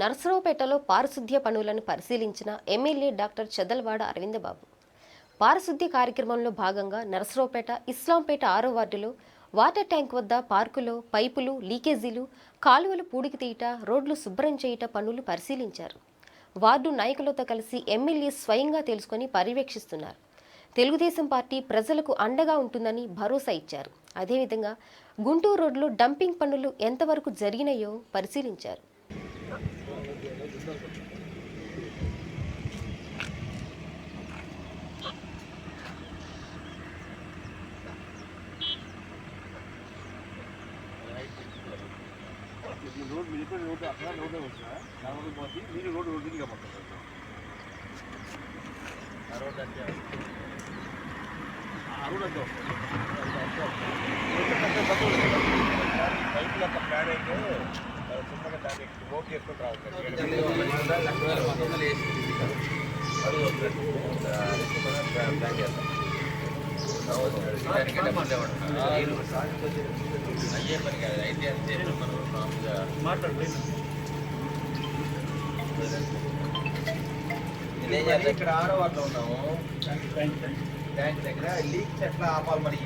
నర్సరావుపేటలో పారిశుద్ధ్య పనులను పరిశీలించిన ఎమ్మెల్యే డాక్టర్ చదల్వాడ అరవిందబాబు. పారిశుద్ధ్య కార్యక్రమంలో భాగంగా నర్సరావుపేట, ఇస్లాంపేట 6వ వార్డులో వాటర్ ట్యాంక్ వద్ద పార్కులో పైపులు, లీకేజీలు, కాలువలు పూడికి తీయట, రోడ్లు శుభ్రం చేయట పనులు పరిశీలించారు. వార్డు నాయకులతో కలిసి ఎమ్మెల్యే స్వయంగా తెలుసుకొని పర్యవేక్షిస్తున్నారు. తెలుగుదేశం పార్టీ ప్రజలకు అండగా ఉంటుందని భరోసా ఇచ్చారు. అదేవిధంగా గుంటూరు రోడ్లో డంపింగ్ పనులు ఎంతవరకు జరిగినాయో పరిశీలించారు. रोड मिलकर रोड अपना रोड है उसका नाम रोड बहुत ही मेरी रोड रोड नहीं का मतलब है रोड अच्छा रोड अच्छा బైక్ లక్క ప్లాన్ అయితే చిన్నగా దాన్ని ఓకే చేసుకొని అయ్యే పని కాదు అయితే అంతే మనం మామూలుగా మాట్లాడండి. ఇక్కడ 6వ వార్డులో ఉన్నాము. ట్యాంక్ దగ్గర లీక్స్ ఎట్లా ఆపాలి మరి?